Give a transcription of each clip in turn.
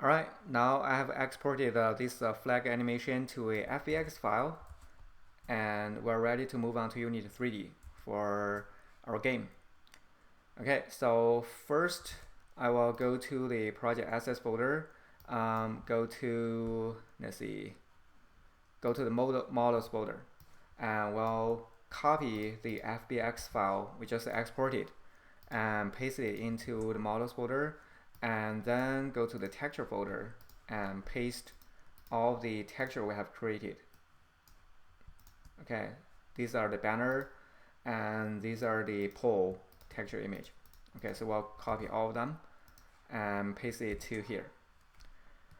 Alright, now I have exported this flag animation to a FBX file, and we're ready to move on to Unity 3D for our game. Okay, so first I will go to the project assets folder, go to the models folder, and we'll copy the FBX file we just exported and paste it into the models folder, and then go to the texture folder and paste all the texture we have created. Okay, these are the banner and these are the pole texture image. Okay, so we'll copy all of them and paste it to here.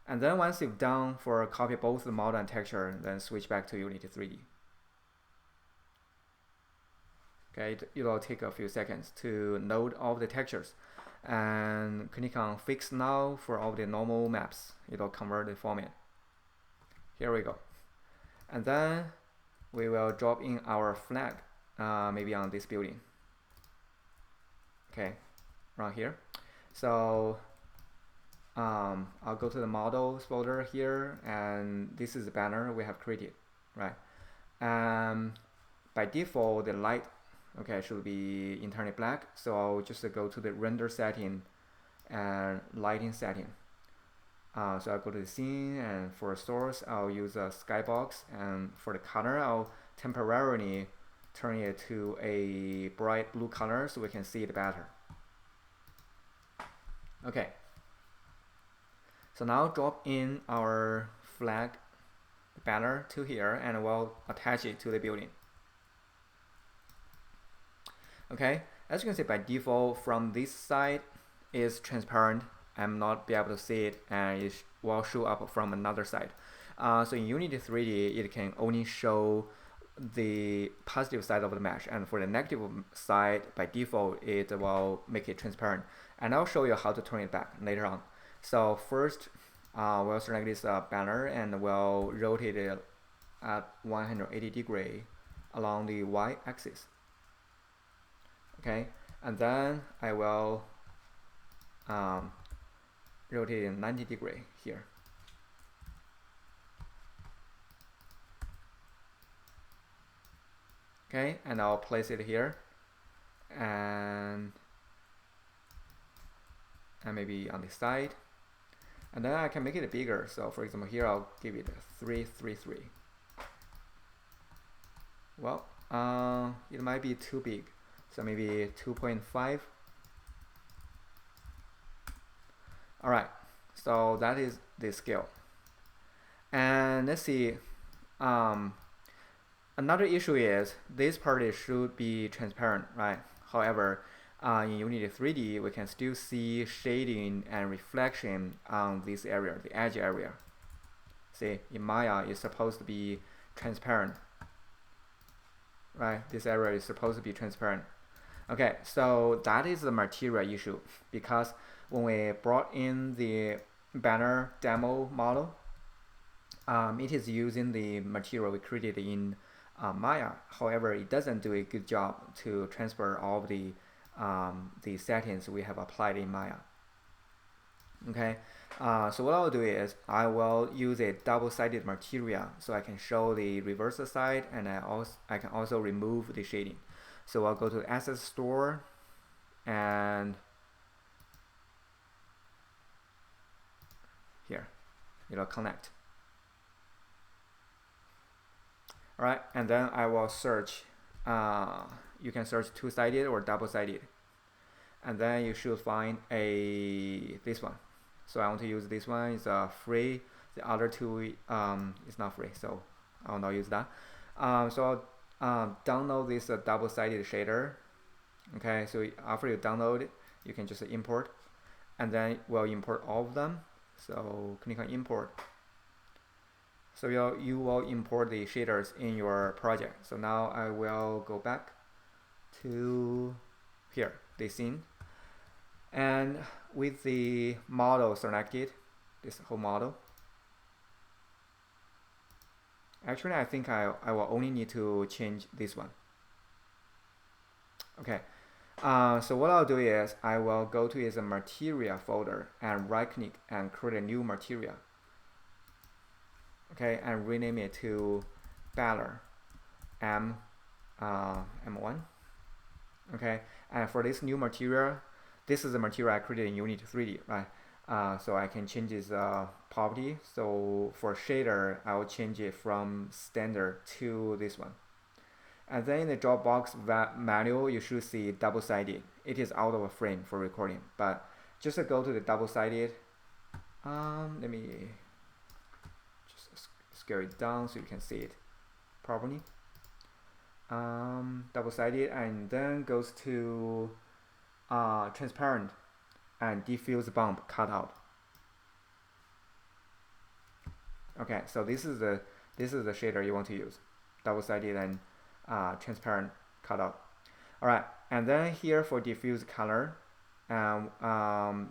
And then once you've done for copy both the model and texture, then switch back to Unity 3D. Okay, it'll take a few seconds to load all the textures, and click on Fix Now for all the normal maps. It'll convert the format. Here we go. And then we will drop in our flag, maybe on this building. Okay, around here. So I'll go to the models folder here, and this is the banner we have created, right? By default, the light should be internally black, so I'll just go to the render setting and lighting setting. So I'll go to the scene, and for source I'll use a skybox, and for the color I'll temporarily turn it to a bright blue color so we can see it better. Okay, so now drop in our flag banner to here, and we'll attach it to the building. Okay, as you can see, by default from this side is transparent. I'm not be able to see it, and it will show up from another side. So in Unity 3D, it can only show the positive side of the mesh, and for the negative side, by default, it will make it transparent. And I'll show you how to turn it back later on. So first, we'll select this banner, and we'll rotate it at 180 degree along the y-axis. Okay, and then I will rotate it 90 degree here. Okay, and I'll place it here, and maybe on the side, and then I can make it bigger. So for example, here I'll give it 333. Well, it might be too big, so maybe 2.5. Alright, so that is the scale. And let's see, another issue is this part should be transparent, right? However, in Unity 3D, we can still see shading and reflection on this area, the edge area. See, in Maya, it's supposed to be transparent, right? This area is supposed to be transparent. Okay, so that is the material issue, because when we brought in the banner demo model, it is using the material we created in Maya. However, it doesn't do a good job to transfer all of the settings we have applied in Maya. Okay, so what I'll do is I will use a double-sided material so I can show the reverse side, and I can also remove the shading. So I'll go to the Asset Store, and here, it'll connect. Alright, and then I will search. You can search two-sided or double-sided, and then you should find this one. So I want to use this one. It's free. The other two is not free, so I will not use that. So I'll download this double-sided shader. Okay, so after you download it, you can just import, and then we'll import all of them. So click on import. So you will import the shaders in your project. So now I will go back to here, the scene, and with the model selected, this whole model. Actually, I think I will only need to change this one. Okay, So what I'll do is I will go to its material folder and right click and create a new material. Okay, and rename it to banner M1. Okay, and for this new material, this is the material I created in Unity 3D, right? So I can change its property. So for shader, I will change it from standard to this one. And then in the Dropbox manual, you should see double-sided. It is out of frame for recording, but just to go to the double-sided, let me just scale it down so you can see it properly. Double-sided, and then goes to transparent and diffuse bump cutout. Okay, so this is the shader you want to use, double-sided and transparent cutout. All right, and then here for diffuse color,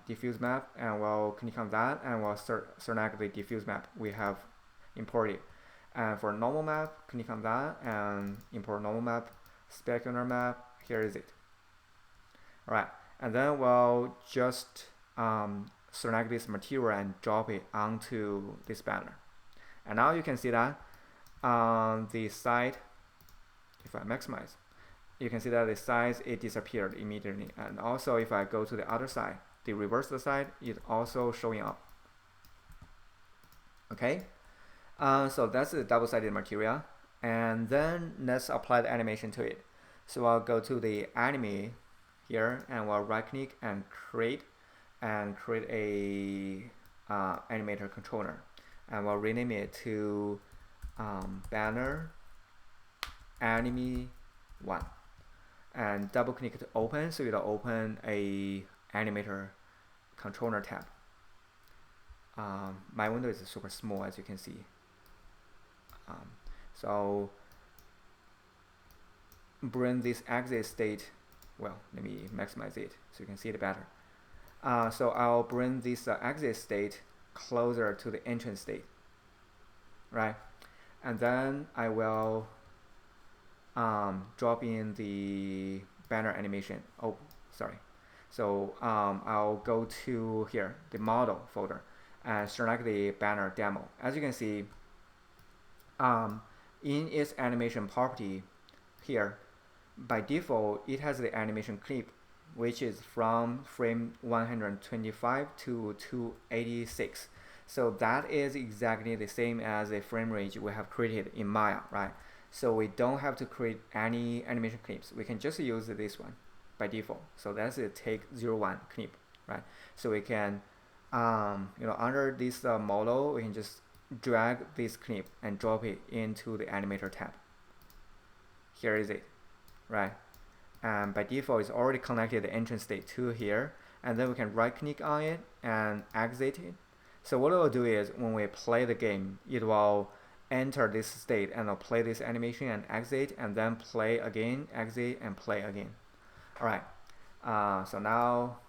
diffuse map, and we'll click on that, and we'll select the diffuse map we have imported. And for normal map, click on that and import normal map, specular map. Here is it. All right, and then we'll just select this material and drop it onto this banner. And now you can see that on the side, if I maximize, you can see that the size, it disappeared immediately. And also if I go to the other side, the reverse side, is also showing up. Okay, so that's the double-sided material. And then let's apply the animation to it. So I'll go to the anime here, and we'll right click and create a animator controller, and we'll rename it to banner anime 1, and double click to open, so it'll open a animator controller tab. My window is super small, as you can see. So bring this exit state, well, let me maximize it so you can see it better. So I'll bring this exit state closer to the entrance state, right? And then I will drop in the banner animation. Oh, sorry. So I'll go to here, the model folder, and select the banner demo. As you can see, in its animation property here, by default, it has the animation clip, which is from frame 125 to 286. So that is exactly the same as the frame range we have created in Maya, right? So we don't have to create any animation clips. We can just use this one by default. So that's the take 01 clip, right? So we can, under this model, we can just drag this clip and drop it into the animator tab. Here is it, right? And by default, it's already connected the entrance state to here, and then we can right click on it and exit it. So what it will do is when we play the game, it will enter this state and it'll play this animation and exit, and then play again, exit, and play again. All right, so now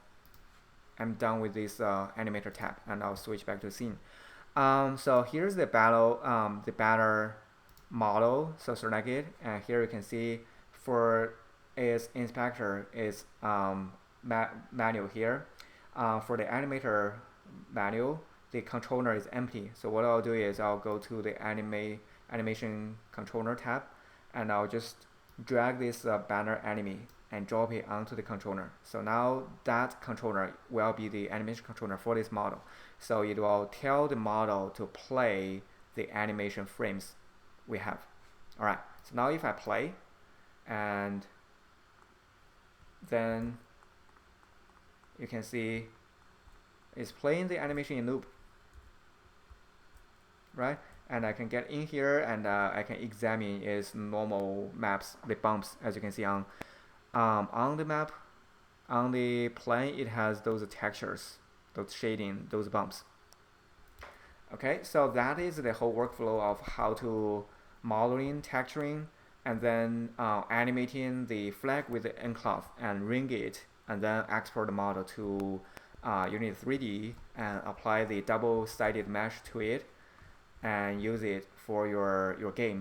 I'm done with this animator tab, and I'll switch back to scene. So here's the banner model. So select it, and here you can see for its inspector is manual here. For the animator manual, the controller is empty. So what I'll do is I'll go to the animation controller tab, and I'll just drag this banner anime and drop it onto the controller. So now that controller will be the animation controller for this model. So it will tell the model to play the animation frames we have. All right, so now if I play, and then you can see it's playing the animation in loop, right? And I can get in here, and I can examine its normal maps, the bumps, as you can see on the map, on the plane, it has those textures, those shading, those bumps. Okay, so that is the whole workflow of how to modeling, texturing, and then animating the flag with the enclave and ring it, and then export the model to Unity 3D and apply the double-sided mesh to it and use it for your game.